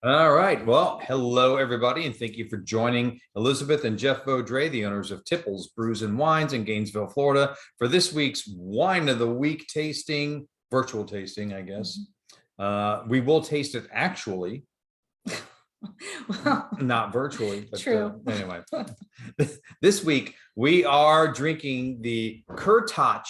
All right. Well, hello, everybody, and thank you for joining Elizabeth and Jeff Vaudrey, the owners of Tipple's Brews and Wines in Gainesville, Florida, for this week's Wine of the Week tasting, virtual tasting, I guess. We will taste it actually, Well, not virtually, but true. Anyway. This week, we are drinking the Kurtach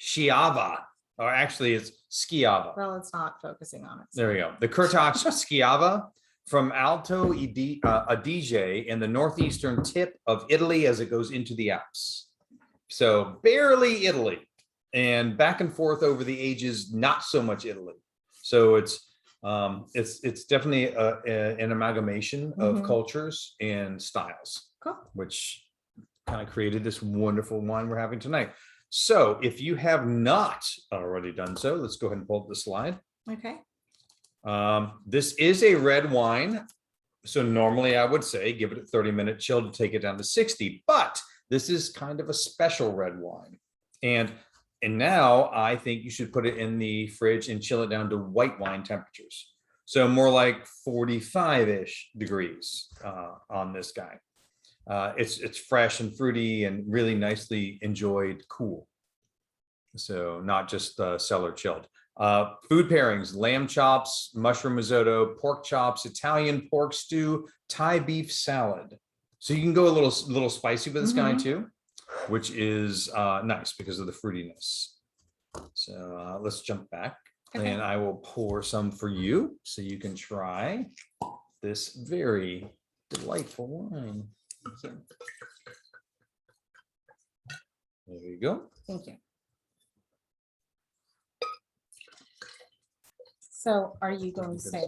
Schiava, or actually it's Schiava. Well, it's not focusing on it. There we go. The Kurtach Schiava from Alto Adige in the northeastern tip of Italy as it goes into the Alps. So barely Italy, and back and forth over the ages, not so much Italy. So it's definitely an amalgamation of cultures and styles, which kind of created this wonderful wine we're having tonight. So if you have not already done so, let's go ahead and pull up the slide. Okay. This is a red wine. So normally I would say give it a 30-minute chill to take it down to 60, but this is kind of a special red wine. And now I think you should put it in the fridge and chill it down to white wine temperatures. So more like 45-ish degrees on this guy. It's fresh and fruity and really nicely enjoyed cool. So not just cellar chilled. Food pairings: lamb chops, mushroom risotto, pork chops, Italian pork stew, Thai beef salad. So you can go a little spicy with this guy too, which is nice because of the fruitiness. So let's jump back and I will pour some for you so you can try this very delightful wine. There you go. Thank you. So are you going to say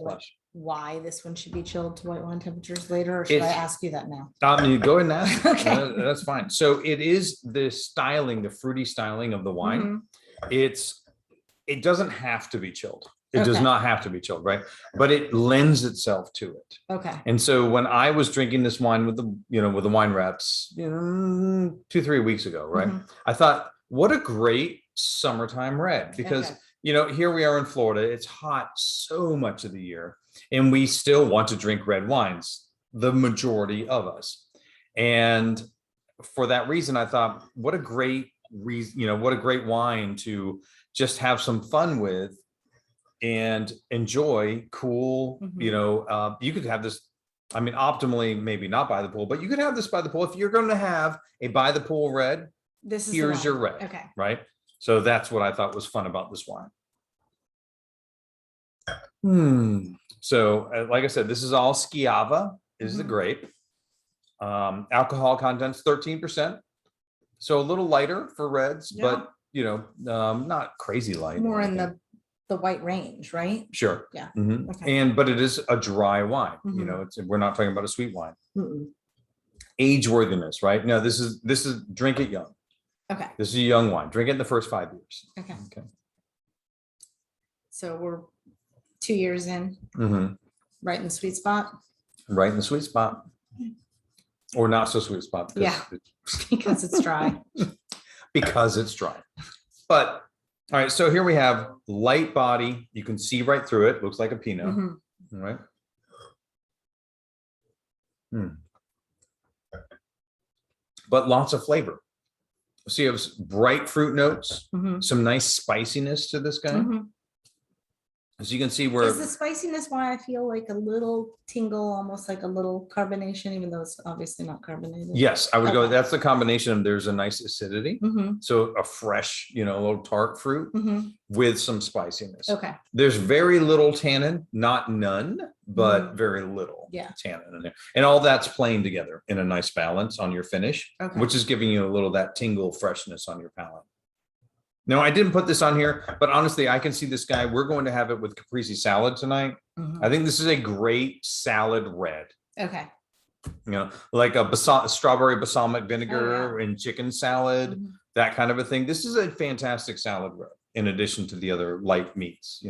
why this one should be chilled to white wine temperatures later, or should I ask you that now? You go ahead and ask. Okay. That's fine. So it is the styling, the fruity styling of the wine. It doesn't have to be chilled. It does not have to be chilled, right? But it lends itself to it. Okay. And so when I was drinking this wine with the wine reps, 2-3 weeks ago, right? I thought, what a great summertime red, because here we are in Florida. It's hot so much of the year, and we still want to drink red wines, the majority of us. And for that reason, I thought, what a great reason, what a great wine to just have some fun with and enjoy cool. You could have this, I mean, optimally, maybe not by the pool, but you could have this by the pool. If you're going to have a by the pool red, here's your red. Okay. Right. So that's what I thought was fun about this wine. So like I said, this is all Schiava is the grape. Alcohol content's 13%. So a little lighter for reds, but not crazy light. More in the white range, right? Sure. Yeah. But it is a dry wine. We're not talking about a sweet wine. Age worthiness, right? No, this is drink it young. Okay. This is a young wine. Drink it in the first 5 years. Okay. So we're 2 years in. Right in the sweet spot. Right in the sweet spot. Or not so sweet spot. Because it's dry. Because it's dry. But all right, so here we have light body. You can see right through it. Looks like a Pinot. All right. But lots of flavor. So you have bright fruit notes, some nice spiciness to this guy. As you can see, where is the spiciness why I feel like a little tingle, almost like a little carbonation, even though it's obviously not carbonated. Yes, I would go. That's the combination of there's a nice acidity, so a fresh, little tart fruit with some spiciness. Okay. There's very little tannin, not none, but very little tannin in there, and all that's playing together in a nice balance on your finish, which is giving you a little that tingle freshness on your palate. No, I didn't put this on here, but honestly, I can see this guy. We're going to have it with caprese salad tonight. I think this is a great salad red. Okay. Like a strawberry balsamic vinegar and chicken salad, that kind of a thing. This is a fantastic salad red in addition to the other light meats,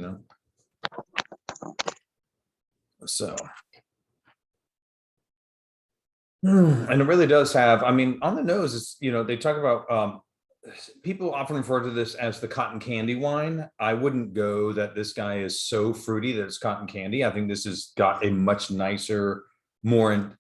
So. And it really does have, I mean, on the nose, it's, they talk about people often refer to this as the cotton candy wine. I wouldn't go that this guy is so fruity that it's cotton candy. I think this has got a much nicer, more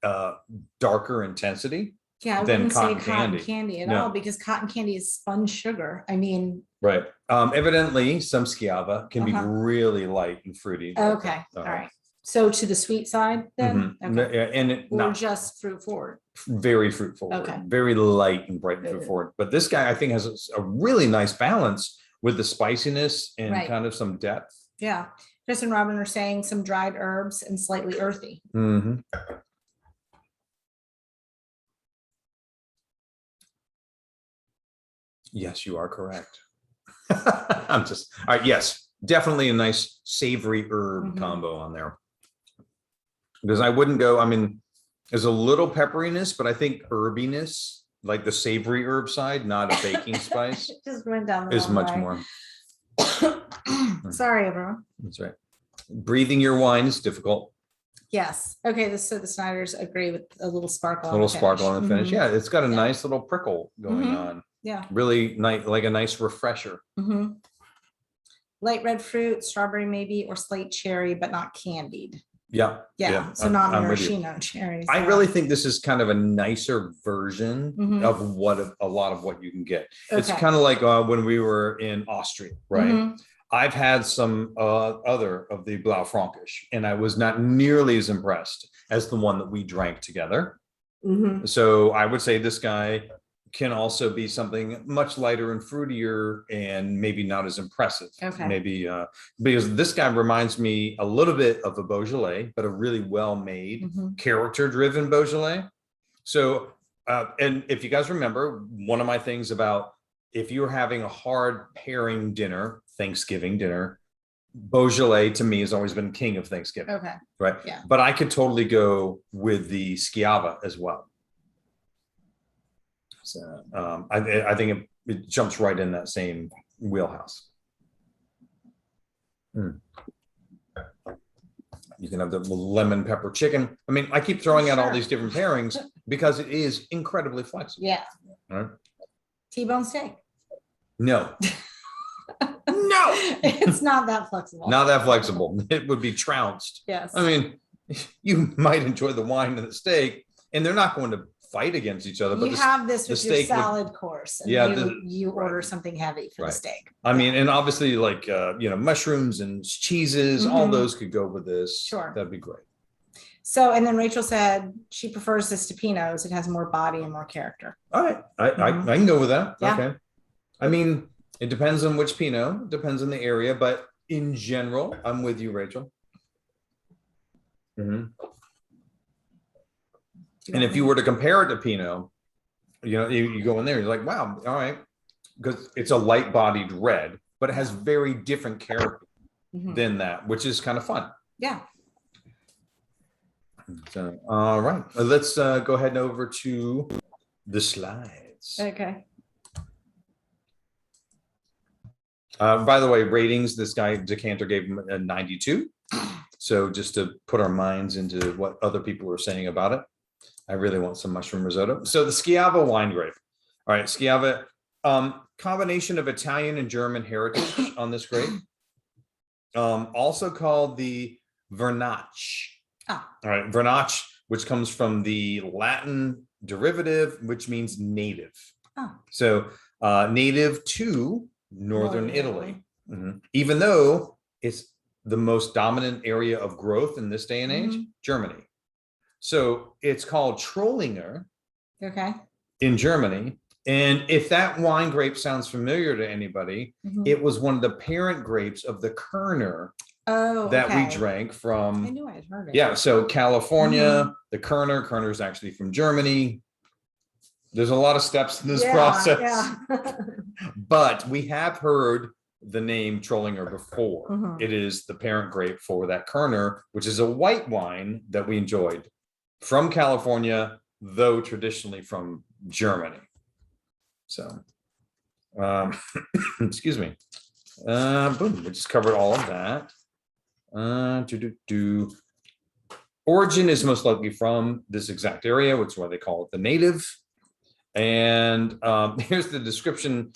darker intensity Yeah, I than wouldn't say cotton cotton candy. candy at No. all because cotton candy is spun sugar. I mean, Right. Evidently, some Schiava can be Uh-huh. really light and fruity. like okay, that. all right. So to the sweet side then? Mhm. Okay. Yeah, and it Or not just fruit forward. very fruit forward, Okay. very light and bright and fruit Good. forward. But this guy, I think, has a really nice balance with the spiciness and Right. kind of some depth. Yeah. Chris and Robin are saying some dried herbs and slightly earthy. Mhm. Yes, you are correct. I'm just, all right, yes, definitely a nice savory herb Mhm. combo on there. Because I wouldn't go, I mean, there's a little pepperiness, but I think herbiness, like the savory herb side, not a baking spice, It just went down the is wrong much way. more. Sorry, everyone. That's right. Breathing your wine is difficult. Yes. Okay. So the Snyders agree with a little sparkle. A little sparkle on the finish. Mhm. Yeah, it's got a Yeah. nice little prickle going Mhm. on. Yeah. Really nice, like a nice refresher. Mhm. Light red fruit, strawberry maybe, or slate cherry, but not candied. Yeah. Yeah. So not I'm with you. maraschino cherries. I yeah. really think this is kind of a nicer version Mhm. of what a lot of what you can get. It's Okay. kind of like when we were in Austria, right? Mhm. I've had some other of the Blaufränkisch, and I was not nearly as impressed as the one that we drank together. Mhm. So I would say this guy can also be something much lighter and fruitier and maybe not as impressive. Okay. Maybe because this guy reminds me a little bit of a Beaujolais, but a really well-made, Mhm. character-driven Beaujolais. So, and if you guys remember, one of my things about if you're having a hard pairing dinner, Thanksgiving dinner, Beaujolais to me has always been king of Thanksgiving, Okay. right? Yeah. But I could totally go with the Schiava as well. So I think it jumps right in that same wheelhouse. Mm. You can have the lemon pepper chicken. I mean, I keep throwing out all Sure. these different pairings because it is incredibly flexible. Yeah. Right? T-bone steak. No, No, it's not that flexible. not that flexible. It would be trounced. Yes. I mean, you might enjoy the wine and the steak, and they're not going to fight against each other. But you have this the with your steak would- salad course, and Yeah, you order right. something heavy for Right. the steak. I mean, and obviously, like mushrooms and cheeses, all Mhm. those could go with this. Sure. That'd be great. So, and then Rachel said she prefers this to Pinot's. It has more body and more character. All right, I Mhm. can go with that. Yeah. Okay. I mean, it depends on which Pinot, depends on the area, but in general, I'm with you, Rachel. Mhm. And if you were to compare it to Pinot, you go in there, you're like, wow, all right, because it's a light-bodied red, but it has very different character Mhm. than that, which is kind of fun. Yeah. So, all right, let's go ahead and over to the slides. Okay. By the way, ratings, this guy Decanter gave him a 92. So just to put our minds into what other people are saying about it, I really want some mushroom risotto. So the Schiava wine grape. All right, Schiava, combination of Italian and German heritage on this grape. Also called the Vernache. Ah. All right, Vernache, which comes from the Latin derivative, which means native. Oh. So native to Northern Northern Italy. Mhm. Even though it's the most dominant area of growth in this day and age, Germany. So it's called Trollinger Okay. in Germany. And if that wine grape sounds familiar to anybody, Mhm. it was one of the parent grapes of the Kerner Oh, that we okay. drank from. I knew I had heard it. Yeah, so California, the Kerner is actually from Germany. There's a lot of steps in this process. Yeah. But we have heard the name Trollinger before. Mhm. It is the parent grape for that Kerner, which is a white wine that we enjoyed from California, though traditionally from Germany. So, excuse me. Boom, we just covered all of that. Origin is most likely from this exact area, which is why they call it the native. And here's the description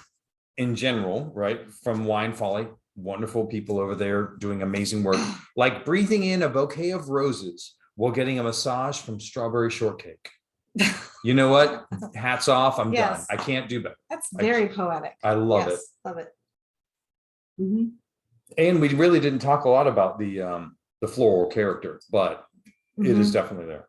in general, right? From Wine Folly. Wonderful people over there doing amazing work, like breathing in a bouquet of roses while getting a massage from strawberry shortcake. You know what? Hats off. I'm done. Yes. I can't do better. That's very poetic. I love it. Yes, love it. And we really didn't talk a lot about the floral character, but it is definitely there.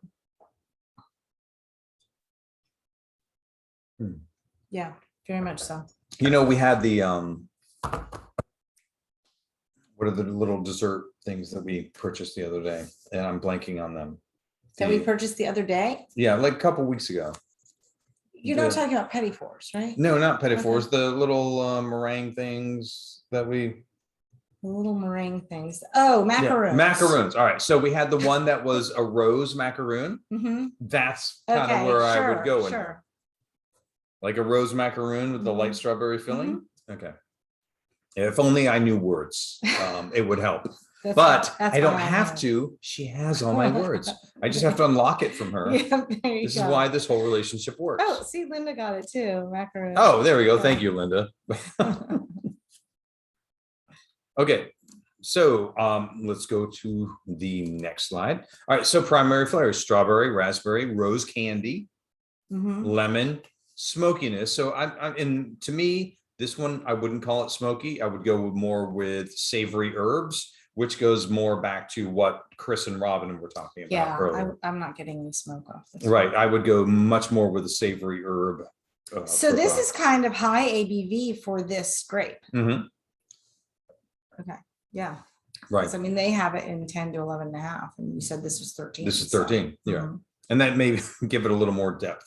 Yeah, very much so. You know, we had the what are the little dessert things that we purchased the other day? And I'm blanking on them. That we purchased the other day? Yeah, like a couple weeks ago. You're not talking about petit fours, right? No, not petit fours, the little meringue things that we. The little meringue things. Oh, macaroons. Yeah, macaroons. All right. So we had the one that was a rose macaroon. That's kind of where I would go in there. Like a rose macaroon with the light strawberry filling. Okay. If only I knew words, it would help. But I don't have to. She has all my words. I just have to unlock it from her. Yeah, this is why this whole relationship works. Oh, see, Linda got it too. Macaroon. Oh, there we go. Thank you, Linda. Okay, so let's go to the next slide. All right, so primary flavors: strawberry, raspberry, rose candy, lemon, smokiness. So and to me, this one I wouldn't call it smoky. I would go more with savory herbs, which goes more back to what Chris and Robin were talking about earlier. I'm not getting the smoke off this. Right, I would go much more with a savory herb. So this is kind of high ABV for this grape. Okay, yeah. Right. I mean, they have it in 10 to 11 and a half, and you said this was 13. This is 13, yeah. And that may give it a little more depth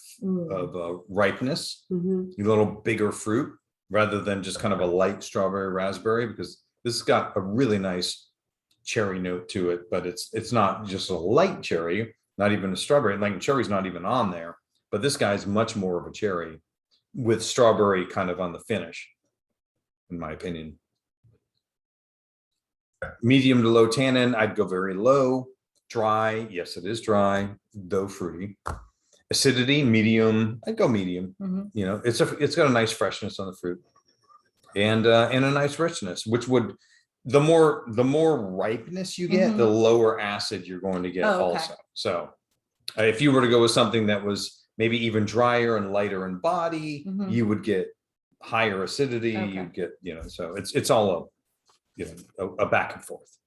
of ripeness, a little bigger fruit, rather than just kind of a light strawberry raspberry, because this has got a really nice cherry note to it, but it's not just a light cherry, not even a strawberry. Like cherry's not even on there, but this guy's much more of a cherry with strawberry kind of on the finish, in my opinion. Medium to low tannin, I'd go very low. Dry, yes, it is dry, though fruity. Acidity, medium, I'd go medium. You know, it's got a nice freshness on the fruit, and a nice richness, which would, the more ripeness you get, the lower acid you're going to get also. So if you were to go with something that was maybe even drier and lighter in body, you would get higher acidity. You'd get, you know, so it's all a back and forth.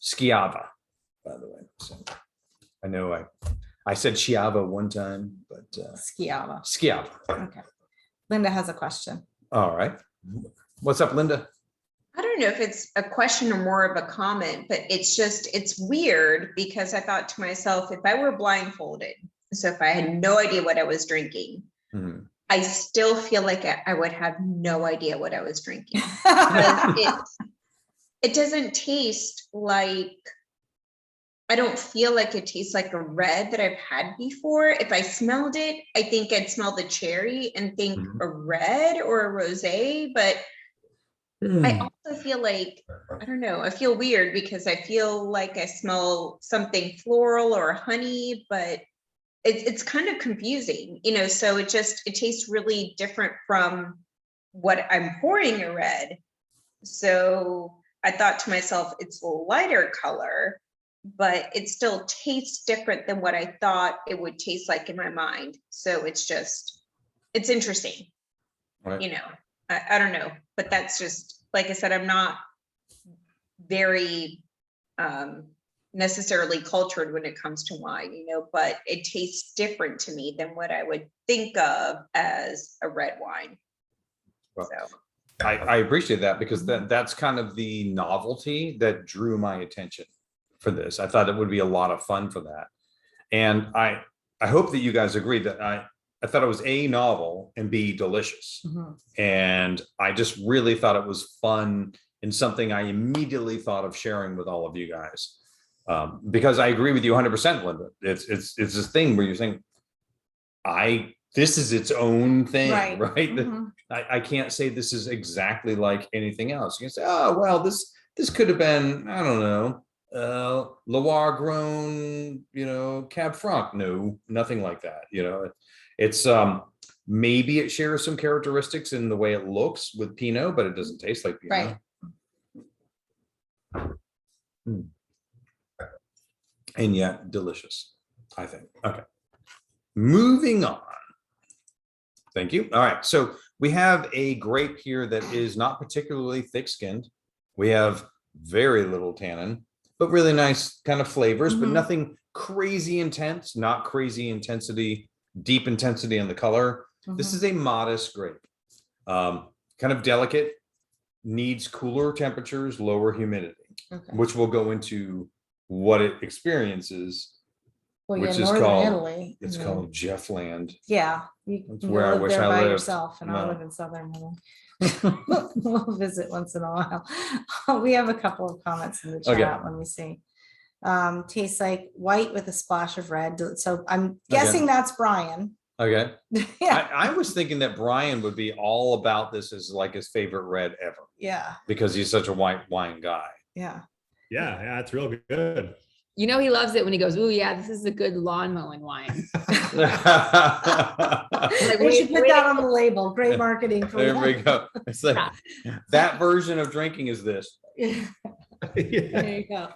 Schiava, by the way. So I know I said Schiava one time, but Schiava. Schiava. Okay. Linda has a question. All right. What's up, Linda? I don't know if it's a question or more of a comment, but it's weird because I thought to myself, if I were blindfolded, so if I had no idea what I was drinking, I still feel like I would have no idea what I was drinking. It doesn't taste like, I don't feel like it tastes like a red that I've had before. If I smelled it, I think I'd smell the cherry and think a red or a rosé, but I also feel like, I don't know, I feel weird because I feel like I smell something floral or honey, but it's kind of confusing, you know, so it tastes really different from what I'm pouring a red. So I thought to myself, it's a lighter color, but it still tastes different than what I thought it would taste like in my mind. So it's interesting, right. You know, I don't know, but that's just, like I said, I'm not very necessarily cultured when it comes to wine, you know, but it tastes different to me than what I would think of as a red wine. Well, so I appreciate that, because that's kind of the novelty that drew my attention for this. I thought it would be a lot of fun for that. And I hope that you guys agree that I thought it was A, novel, and B, delicious. And I just really thought it was fun and something I immediately thought of sharing with all of you guys. Because I agree with you 100%, Linda. It's this thing where you think, this is its own thing, right? I can't say this is exactly like anything else. You can say, oh, well, this could have been, I don't know, Loire grown, you know, Cab Franc. No, nothing like that. You know, it's Maybe it shares some characteristics in the way it looks with Pinot, but it doesn't taste like Pinot. Right. And yet delicious, I think. Okay. Moving on. Thank you. All right. So we have a grape here that is not particularly thick-skinned. We have very little tannin, but really nice kind of flavors, but Mhm. nothing crazy intense, not crazy intensity, deep intensity in the color. This Mhm. is a modest grape. Kind of delicate, needs cooler temperatures, lower humidity, Okay. which will go into what it experiences, Well, which yeah, is northern called, Italy. it's I mean, called Jeffland. Yeah, you That's can where go I live wish there I by lived. yourself, and I No. live in southern Italy. We'll visit once in a while. We have a couple of comments in the Okay. chat. Let me see. Tastes like white with a splash of red. So I'm guessing that's Brian. Okay. Yeah, I was thinking that Brian would be all about this as like his favorite red ever yeah, because he's such a white wine guy. yeah. Yeah, it's real good. You know, he loves it when he goes, "Ooh, yeah, this is a good lawn mowing wine." Like, We should wait, put wait. that on the label. Great marketing for There we that. go. It's like that version of drinking is this. Yeah, Yeah. there you go.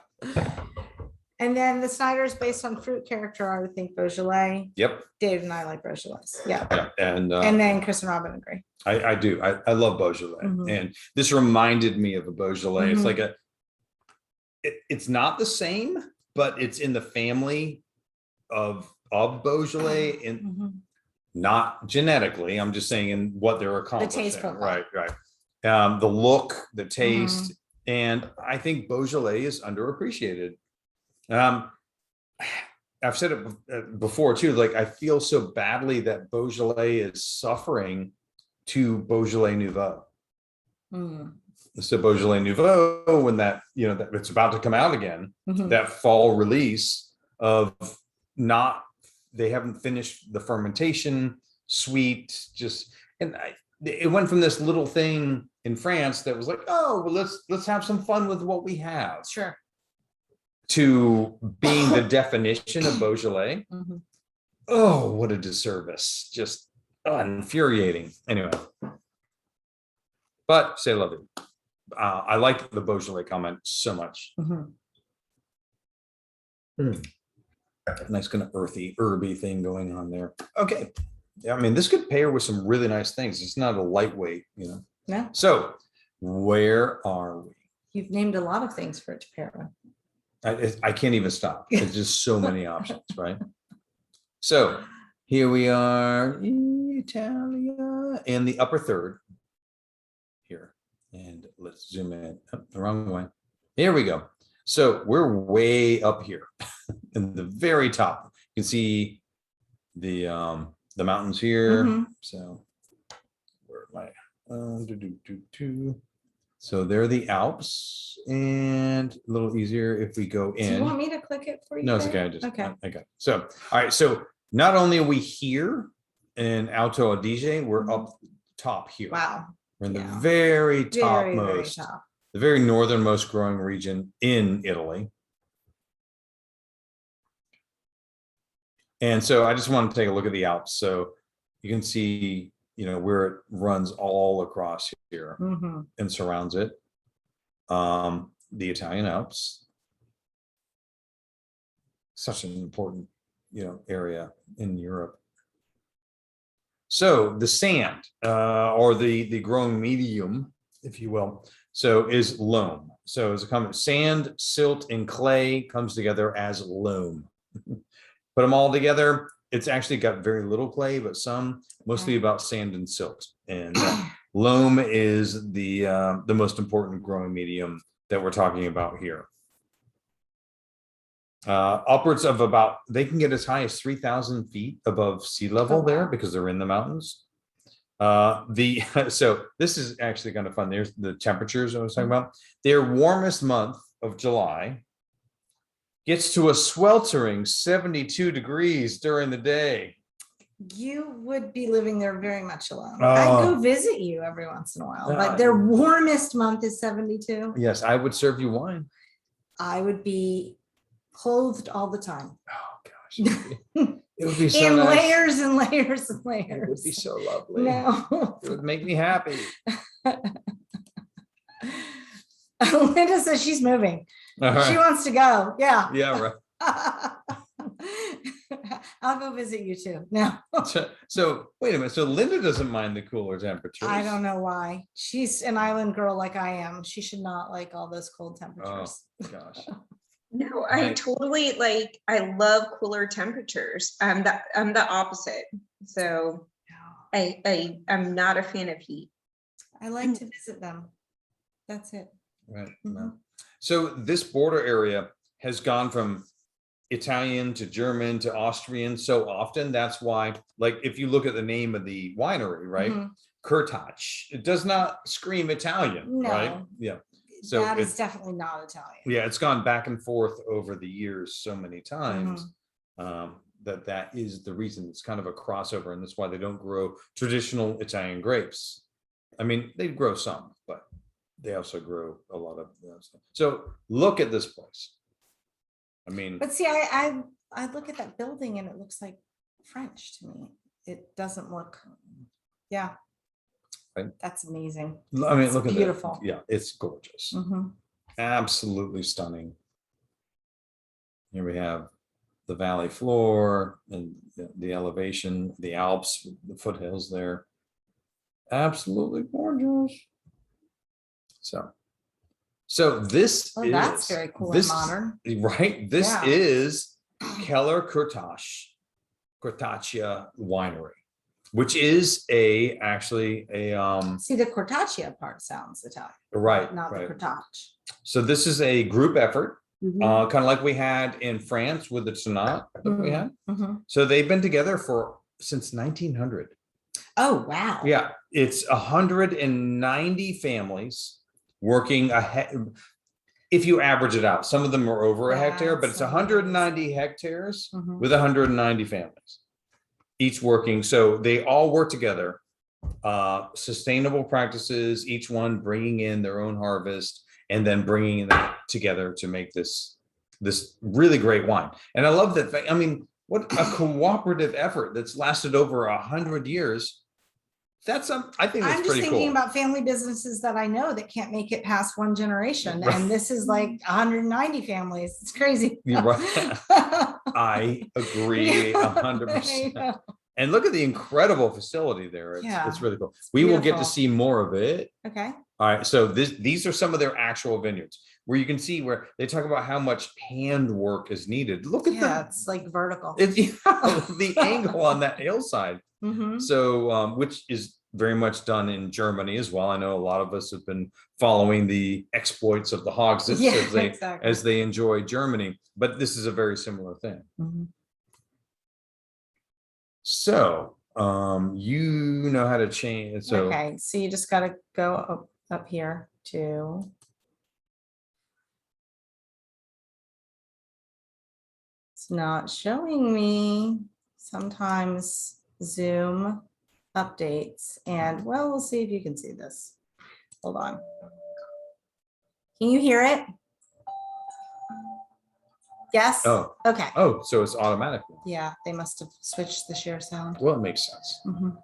And then the cider is based on fruit character. I would think Beaujolais. Yep. Dave and I like Beaujolais. Yeah. Yeah. And And then Chris and Robin agree. I do. I love Beaujolais. Mhm. And this reminded me of a Beaujolais. It's Mhm. like it's not the same, but it's in the family of Beaujolais and Mhm. not genetically. I'm just saying in what they're accomplishing. taste profile. Right. The look, the taste, and I think Beaujolais is underappreciated. I've said it before too. Like I feel so badly that Beaujolais is suffering to Beaujolais Nouveau. Mm. So Beaujolais Nouveau, when that that it's about to come out again, Mhm. that fall release of not, they haven't finished the fermentation, sweet, just it went from this little thing in France that was like, oh, well, let's have some fun with what we have, Sure. to being the definition of Beaujolais. Mhm. Oh, what a disservice. Just infuriating. Anyway. But say love it. I like the Beaujolais comment so much. Mhm. Nice kind of earthy, herby thing going on there. Okay. Yeah, I mean, this could pair with some really nice things. It's not a lightweight, Yeah. So where are we? You've named a lot of things for it to pair with. I can't even stop. There's just so many options, right? So here we are, Italia, in the upper third here. And let's zoom in. Oh, the wrong way. Here we go. So we're way up here in the very top. You can see the mountains here. Mhm. So where am I? So they're the Alps, and a little easier if we go Do you in. want me to click it for you? No, it's Dave? okay. I just Okay. I got it. So all right. So not only are we here in Alto Adige, we're up top here. Wow. We're in the Yeah. very Very, very topmost, top. the very northernmost growing region in Italy. And so I just want to take a look at the Alps. So you can see, where it runs all across here Mhm. and surrounds it. The Italian Alps. Such an important, area in Europe. So the sand, or the growing medium, if you will, so is loam. So as a common sand, silt, and clay comes together as loam. Put them all together, it's actually got very little clay, but some, mostly about sand and silt. And loam is the most important growing medium that we're talking about here. Upwards of about, they can get as high as 3,000 feet above sea level there because they're in the mountains. So this is actually kind of fun. There's the temperatures I was talking about. Their warmest month of July gets to a sweltering 72 degrees during the day. You would be living there very much alone. I'd go visit you every once in a while, but their warmest month is 72. Yes, I would serve you wine. I would be clothed all the time. Oh gosh. It would be so in nice. layers and layers and It would be layers. so lovely. No. It would make me happy. Linda says she's moving. All She right. wants to go. Yeah. Yeah, right. I'll go visit you too. No, So wait a minute. So Linda doesn't mind the cooler temperatures. I don't know why. She's an island girl like I am. She should not like all those cold Oh temperatures. gosh. No, I Right. totally like, I love cooler temperatures. I'm the opposite. So I'm not a fan of heat. I like to visit them. That's it. Right. Mhm. No. So this border area has gone from Italian to German to Austrian so often. That's why, like, if you look at the name of the winery, right? Mhm. Kurtach, it does not scream Italian, right? No. Yeah. So That is it's, definitely not Italian. yeah, it's gone back and forth over the years so many times. Mm-hmm. That is the reason. It's kind of a crossover, and that's why they don't grow traditional Italian grapes. I mean, they grow some, but they also grow a lot of stuff. So look at this place. I mean, But see, I look at that building and it looks like French to me. It doesn't look, yeah. Right. That's amazing. I mean, It's look at beautiful. that. Yeah, it's gorgeous. Mhm. Absolutely stunning. Here we have the valley floor and the elevation, the Alps, the foothills there. Absolutely gorgeous. So this Oh, is that's very cool and this, modern. right? This Yeah. is Keller Kurtachia Winery, which is actually a See, the Cortaccia part sounds Italian, right, not the right. Cortaccia. So this is a group effort, Mhm. kind of like we had in France with the Sonat that we had. Mhm. So they've been together since 1900. Oh, wow. Yeah, it's 190 families working ahead. If you average it out, some of them are over a hectare, but it's That's 190 hectares Mhm. with 190 families, each working. So they all work together. Sustainable practices, each one bringing in their own harvest and then bringing them together to make this really great wine. And I love that. I mean, what a cooperative effort that's lasted over 100 years. I think I'm that's just pretty thinking cool. about family businesses that I know that can't make it past one generation. Right. And this is like 190 families. It's crazy. You're right. I agree Yeah, 100%. I know. And look at the incredible facility there. It's Yeah, really cool. We will get to beautiful. see more of it. Okay. All right. So these are some of their actual vineyards where you can see where they talk about how much hand work is needed. Look at Yeah, it's like vertical. the angle on that hillside. Mhm. So, which is very much done in Germany as well. I know a lot of us have been following the exploits of the Hogsets Yeah, as exactly. they enjoy Germany, but this is a very similar thing. Mhm. So, you know how to change. So, Okay, so you just gotta go up here to. It's not showing me. Sometimes Zoom updates and well, we'll see if you can see this. Hold on. Can you hear it? Yes? oh, Okay. so it's automatic. Yeah, they must have switched the share sound. Well, it makes sense. Mhm.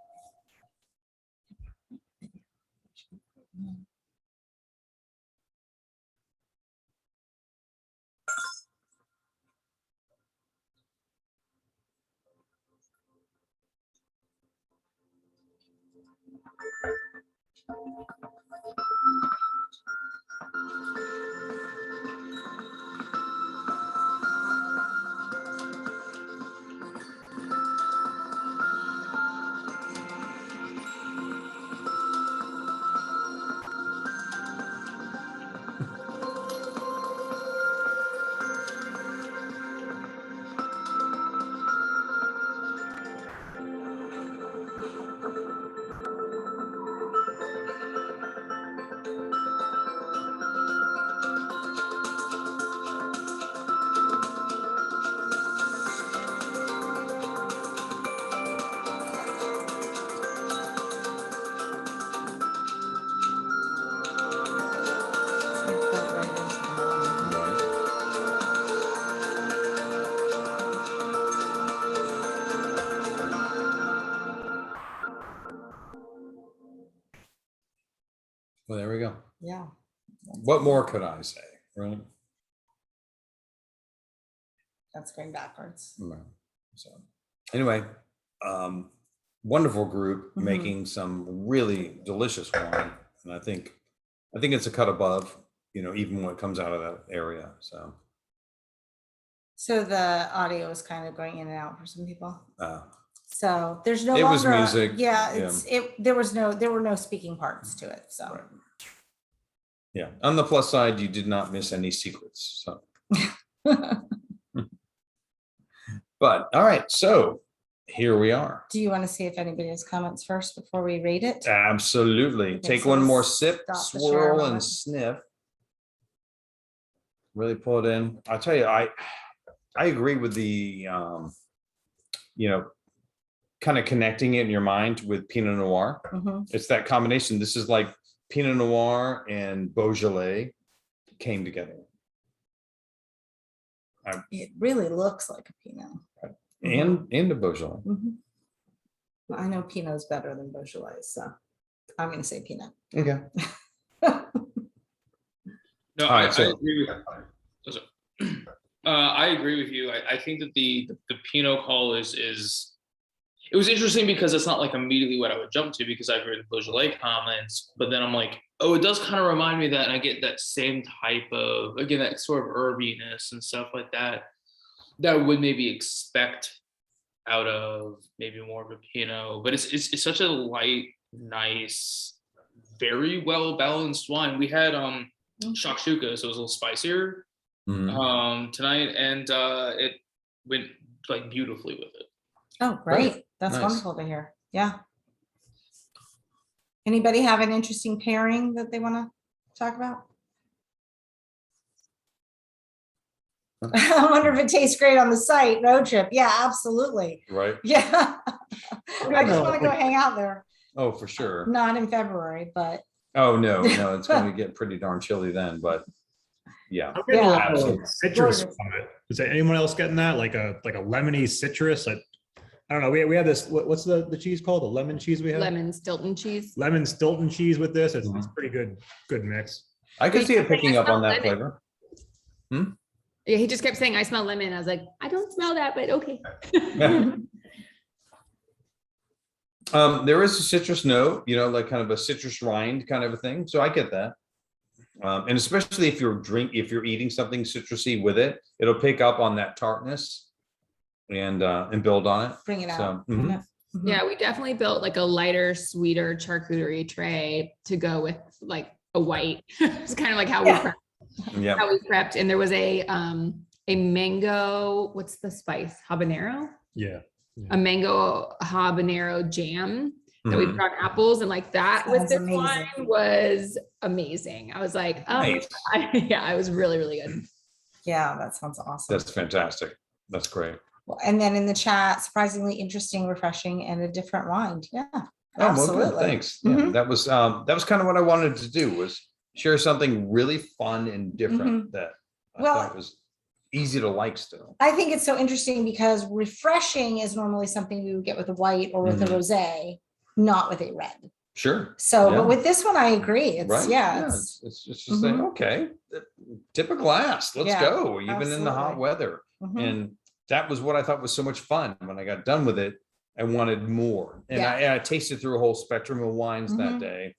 Well, there we go. Yeah. What more could I say, right? That's going backwards. Right. So anyway, wonderful group Mhm. making some really delicious wine. And I think it's a cut above, even when it comes out of that area. So So the audio is kind of going in and out for some people. So there's no It was longer, music, yeah, yeah. there were no speaking parts to it, so. right. Yeah. On the plus side, you did not miss any secrets. So but all right, so here we are. Do you want to see if anybody has comments first before we rate it? Absolutely. Okay, Take so one let's more sip, stop the share swirl and moment. sniff. Really pull it in. I'll tell you, I agree with the kind of connecting it in your mind with Pinot Noir. Mhm. It's that combination. This is like Pinot Noir and Beaujolais came together. It really looks like a Pinot. And a Beaujolais. Mhm. Well, I know Pinot's better than Beaujolais, so I'm going to say Pinot. Okay. No, All right, I so- agree with. I agree with you. I think that the Pinot call is. It was interesting because it's not like immediately what I would jump to because I've read the Beaujolais comments, but then I'm like, oh, it does kind of remind me of that, and I get that same type of, again, that sort of herbiness and stuff like that I would maybe expect out of maybe more of a Pinot. But it's such a light, nice, very well balanced wine. We had shakshuka, so it was a little spicier Mhm. tonight, and it went like beautifully with it. Oh, great. That's Nice. wonderful to hear. Yeah. Anybody have an interesting pairing that they want to talk about? I wonder if it tastes great on the site, road trip. Yeah, absolutely. Right. Yeah. I just want to go hang out there. Oh, for sure. Not in February, but Oh, no, it's going to get pretty darn chilly then, but yeah. I'm getting a lot of absolutely. citrus Gorgeous. from it. Is there anyone else getting that? Like a lemony citrus? I don't know. We have this. What's the cheese called? The lemon cheese we have. Lemon Stilton cheese. Lemon Stilton cheese with this. It's pretty good. Good mix. I could Wait, see it picking I up on smell that lemon. flavor. Yeah, he just kept saying, I smell lemon. I was like, I don't smell that, but okay. There is a citrus note, like kind of a citrus rind kind of a thing. So I get that. And especially if you're eating something citrusy with it, it'll pick up on that tartness and build on it. bring it So, out. mhm. Mhm. Yeah, we definitely built like a lighter, sweeter charcuterie tray to go with like a white. It's kind of like how Yeah. Yeah. we prepped. And there was a mango, what's the spice? Habanero? Yeah. A mango habanero jam that we Mhm. put on apples, and like that with Sounds this amazing. wine was amazing. I was like, oh, Nice. yeah, it was really, really good. Yeah, that sounds awesome. That's fantastic. That's great. Well, and then in the chat, surprisingly interesting, refreshing, and a different wine. Yeah, Oh, well, absolutely. good. Thanks. Yeah, Mhm. that was kind of what I wanted to do, was share something really fun and different that I Well- thought was easy to like still. I think it's so interesting because refreshing is normally something we would get with a white or with a Mhm. rosé, not with a red. Sure. So, Yeah. but with this one, I agree. It's Right. yeah, it's It's just saying, Mhm. okay, tip a glass, let's Yeah, go, even in the hot absolutely. weather. mhm. And that was what I thought was so much fun. When I got done with it, I wanted more. And I tasted through a whole spectrum of wines that Mhm. day.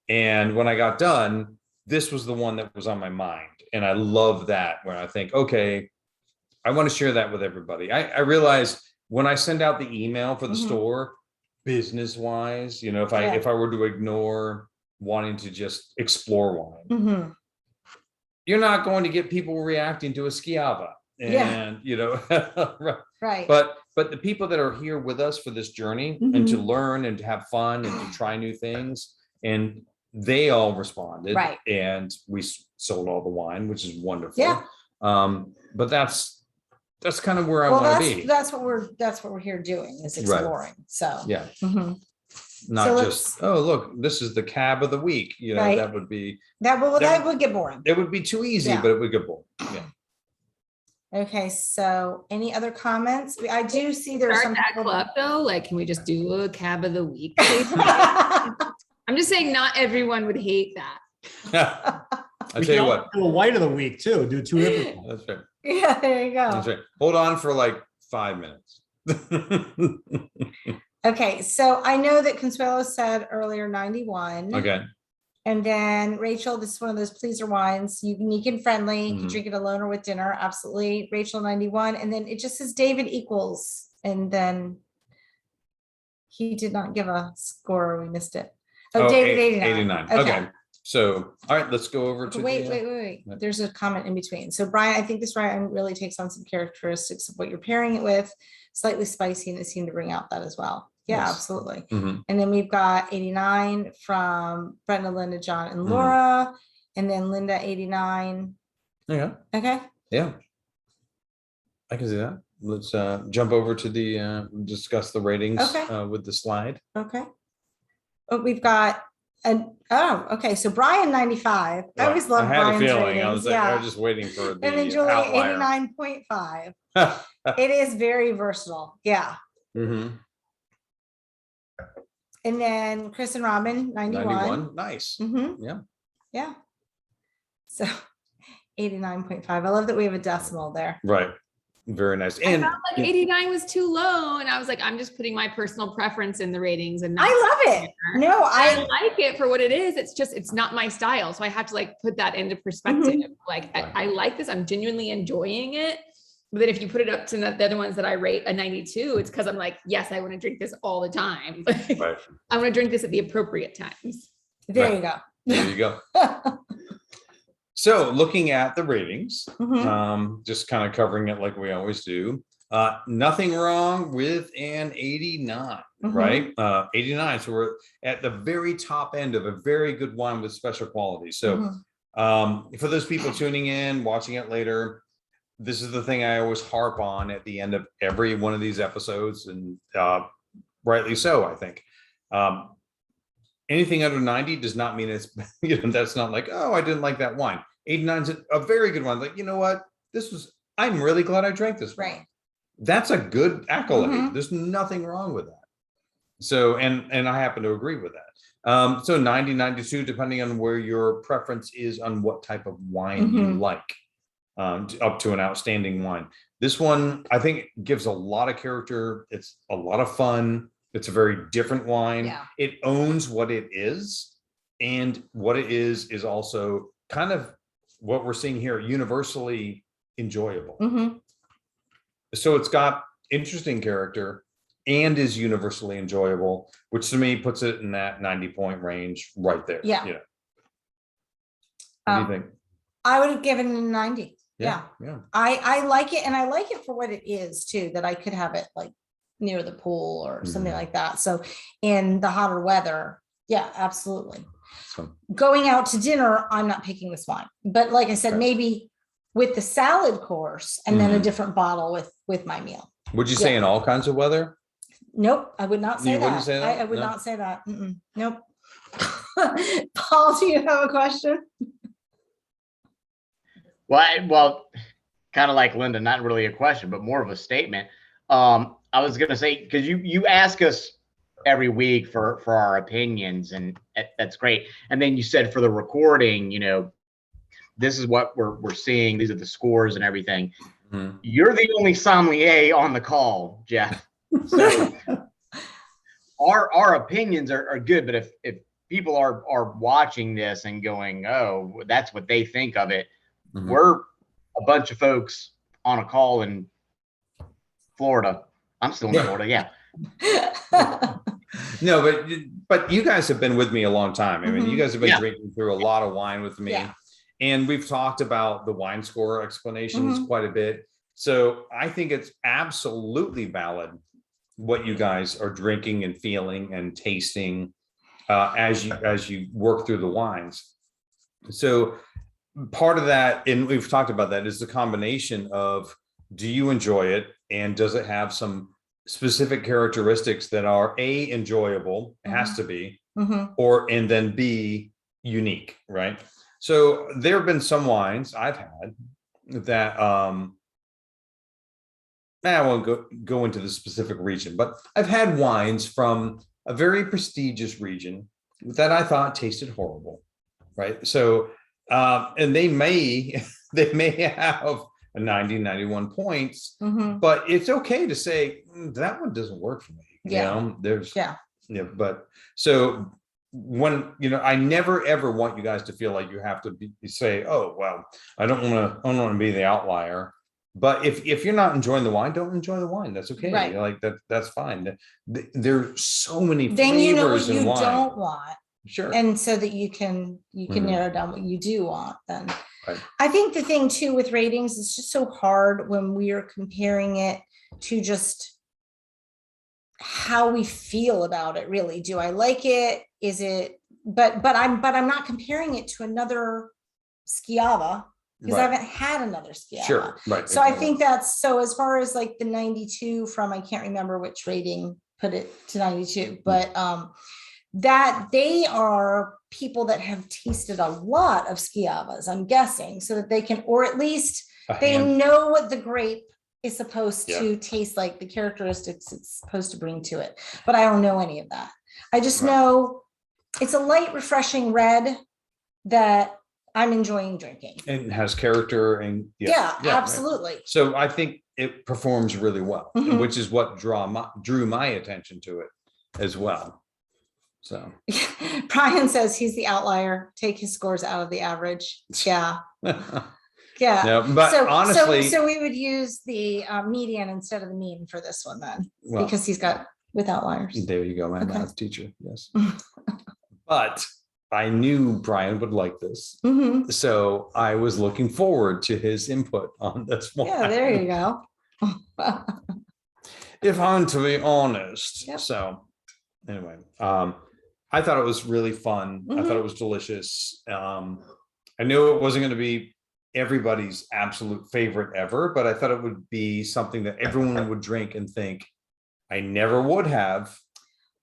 And when I got done, this was the one that was on my mind. And I love that, when I think, okay, I want to share that with everybody. I realize when I send out the email for the Mhm. store, business wise, if Yeah. I were to ignore wanting to just explore wine, Mhm. you're not going to get people reacting to a Schiava. Yeah. And right. Right. But the people that are here with us for this journey and to Mhm. learn and to have fun and to try new things, and they all responded, Right. and we sold all the wine, which is wonderful. Yeah. But that's kind of where I well, want to be. that's what we're here doing, is Right. exploring. So Yeah, mhm. not So just, oh, look, this is the cab of the week. Right. That would be, that would get boring. it would be too easy, Yeah. but it would get boring. Yeah. Okay, so any other comments? I do see there's Start some that people. club though, like, can we just do a cab of the week? I'm just saying not everyone would hate that. I We tell you can what, also do a white of the week too. Do two different ones. that's right. Yeah, there you That's go. right. Hold on for like 5 minutes. Okay, so I know that Consuelo said earlier 91. Okay. And then Rachel, this is one of those pleaser wines, unique and friendly. You can Mhm. drink it alone or with dinner. Absolutely. Rachel 91. And then it just says David equals. And then he did not give a score. We missed it. Oh, David 89. 89. Okay. So, all right, let's go over Okay, to wait, the, wait. what? There's a comment in between. So Brian, I think this wine really takes on some characteristics of what you're pairing it with, slightly spicy, and it seemed to bring out that as well. Yeah, Yes. absolutely. Mhm. And then we've got 89 from Brenda, Linda, John, and Mhm. Laura. And then Linda 89. Yeah, Okay. yeah. I can see that. Let's jump over to the discuss the ratings Okay. with the slide. Okay. Oh, we've got okay. So Brian 95. I always love I had Brian's a feeling. I ratings. was like, I Yeah. was just waiting for And then the Julie outlier. 89.5. It is very versatile. Yeah. Mhm. And then Chris and Robin 91. 91. Nice. Mhm. Yeah. Yeah. So 89.5. I love that we have a decimal there. Right. Very nice. I And felt like 89 was too low, and I was like, I'm just putting my personal preference in the ratings, and I love it. No, I like it for what it is. It's just, it's not my style. So I have to like put that into perspective. Like, I like this. I'm genuinely enjoying it. But then if you put it up to the other ones that I rate a 92, it's because I'm like, yes, I want to drink this all the time. right. I want to drink this at the appropriate times. there Right. you go. There you go. So looking at the ratings, Mhm. just kind of covering it like we always do. Nothing wrong with an 89, right? 89. So we're at the very top end of a very good wine with special quality. So for those people tuning in, watching it later, this is the thing I always harp on at the end of every one of these episodes, and rightly so, I think. Anything under 90 does not mean it's, that's not like, oh, I didn't like that wine. 89 is a very good one. Like, you know what? I'm really glad I drank this wine. Right. That's a good accolade. Mhm. There's nothing wrong with that. So, and I happen to agree with that. So 90, 92, depending on where your preference is on what type of wine you like, up to an outstanding wine. This one, I think, gives a lot of character. It's a lot of fun. It's a very different wine. Yeah. It owns what it is. And what it is also kind of what we're seeing here, universally enjoyable. So it's got interesting character and is universally enjoyable, which to me puts it in that 90-point range right there. Yeah. You know. What do you think? I would have given it a 90. Yeah. Yeah. I like it, and I like it for what it is too, that I could have it like near the pool or something like that. So in the hotter weather, yeah, absolutely. So, Going out to dinner, I'm not picking this wine. But like I said, Okay. maybe with the salad course and then a different bottle with my meal. would you say in all kinds of weather? Nope, I would not say You that. wouldn't say that? I would No? not say that. Nope. Paul, do you have a question? Well, kind of like Linda, not really a question, but more of a statement. I was gonna say, because you ask us every week for our opinions, and that's great. And then you said for the recording, this is what we're seeing. These are the scores and everything. You're the only sommelier on the call, Jeff. So our opinions are good, but if people are watching this and going, oh, that's what they think of it. We're a bunch of folks on a call in Florida. I'm still in Florida. Yeah. No, but you guys have been with me a long time. I mean, you guys have been Yeah. drinking through a lot of wine with me. Yeah. And we've talked about the wine score explanations quite a bit. So I think it's absolutely valid what you guys are drinking and feeling and tasting as you work through the wines. So part of that, and we've talked about that, is the combination of, do you enjoy it, and does it have some specific characteristics that are A, enjoyable, it has to be, and then B, unique, right? So there have been some wines I've had that I won't go into the specific region, but I've had wines from a very prestigious region that I thought tasted horrible. right? So, and they may, they may have a 90, 91 points, Mhm. but it's okay to say, that one doesn't work for me. Yeah. There's, Yeah. yeah, but so when, I never ever want you guys to feel like you have to say, oh, well, I don't want to be the outlier. But if you're not enjoying the wine, don't enjoy the wine. That's okay. Right. Like that's fine. There's so many Then you know what flavors in you wine. don't want. Sure. And so that you can Mhm. narrow down what you do want then. Right. I think the thing too with ratings is just so hard when we are comparing it to just how we feel about it really. Do I like it? Is it, but I'm not comparing it to another Schiava because I Right. haven't had another Schiava. Sure. Right. So I think that's, so as far as like the 92 from, I can't remember which rating put it to 92, but that they are people that have tasted a lot of Schiavas, I'm guessing, so that they can, or at least they know what the grape is supposed to taste like, the characteristics it's supposed to bring to it. But I don't know any of that. I just know it's a light, refreshing red that I'm enjoying drinking. And has character and Yeah, right. absolutely. So I think it performs really well, Mhm. which is what drew my attention to it as well. So Brian says he's the outlier. Take his scores out of the average. Yeah. Yeah. no, but honestly, so we would use the median instead of the mean for this one then, well, because he's got with outliers. there you go, my Okay. math teacher. Yes. But I knew Brian would like this. Mhm. So I was looking forward to his input on this one. Yeah, there you go. If I'm to be honest. Yep. So anyway, I thought it was really fun. I thought it was delicious. I knew it wasn't going to be everybody's absolute favorite ever, but I thought it would be something that everyone would drink and think, I never would have.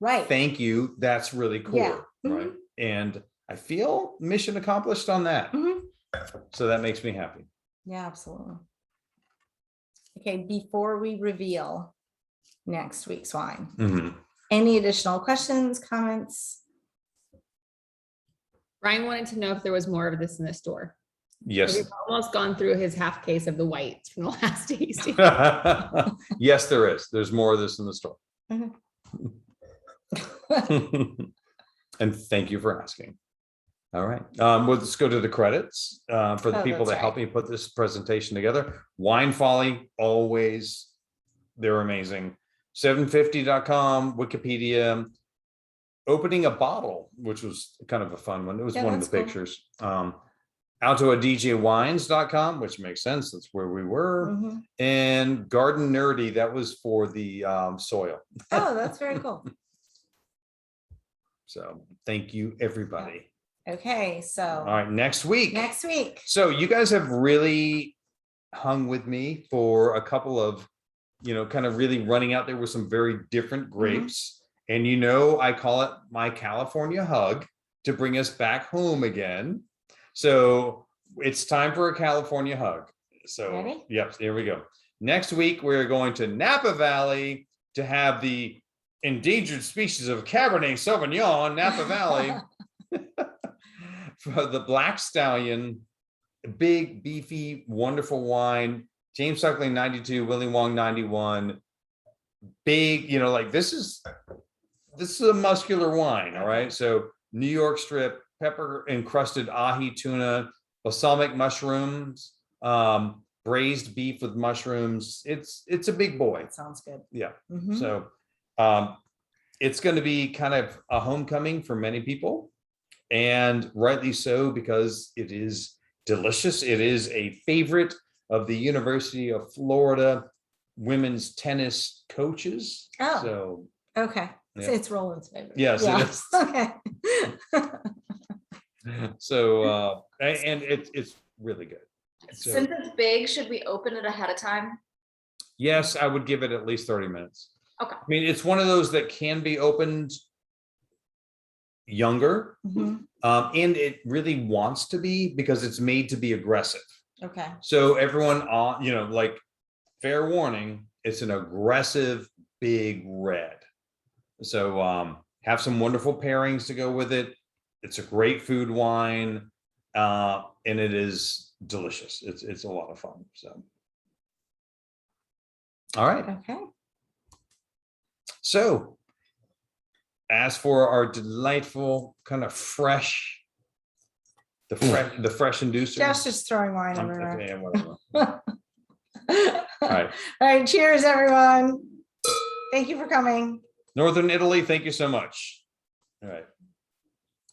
Right. Thank you. That's really cool. Yeah. Right. And I feel mission accomplished on that. Mhm. So that makes me happy. Yeah, absolutely. Okay, before we reveal next week's wine, Mhm. any additional questions, comments? Brian wanted to know if there was more of this in the store. Yes. We've almost gone through his half case of the whites from the last tasting. Yes, there is. There's more of this in the store. Mhm. And thank you for asking. All right. Well, let's go to the credits for the Oh, people that's that helped me put this presentation together. Wine Folly, always, they're amazing. 750.com, Wikipedia. Opening a bottle, which was kind of a fun one. It was Yeah, one of that's the cool. pictures. AutoADJWines.com, which makes sense. That's where we were. Mhm. And Garden Nerdy, that was for the soil. Oh, that's very cool. So thank you, everybody. Okay, All so right, next week. next week. So you guys have really hung with me for a couple of, kind of really running out there with some very different grapes. And I call it my California hug to bring us back home again. So it's time for a California hug. So, Ready? Yep, here we go. Next week, we're going to Napa Valley to have the endangered species of Cabernet Sauvignon, Napa Valley. For the Black Stallion, big, beefy, wonderful wine. James Suckling 92, Willie Wong 91. Big, this is a muscular wine. All right. So New York strip, pepper encrusted ahi tuna, balsamic mushrooms, braised beef with mushrooms. It's a big boy. That sounds good. Yeah. Mhm. So it's going to be kind of a homecoming for many people, and rightly so, because it is delicious. It is a favorite of the University of Florida women's tennis coaches. Oh. So Okay, Yeah. so it's Roland's favorite. Yes, it Yeah. is. Okay. so and it's really good. So, Since it's big, should we open it ahead of time? yes, I would give it at least 30 minutes. Okay. I mean, it's one of those that can be opened younger, Mhm. and it really wants to be, because it's made to be aggressive. Okay. So everyone on, like, fair warning, it's an aggressive big red. So have some wonderful pairings to go with it. It's a great food wine, and it is delicious. It's a lot of fun. So, all right. Okay. So, as for our delightful kind of fresh, the fresh inducer. Jeff's just throwing wine I'm- everywhere. yeah, whatever. All right. right. Cheers, everyone. Thank you for coming. Northern Italy, thank you so much. All right.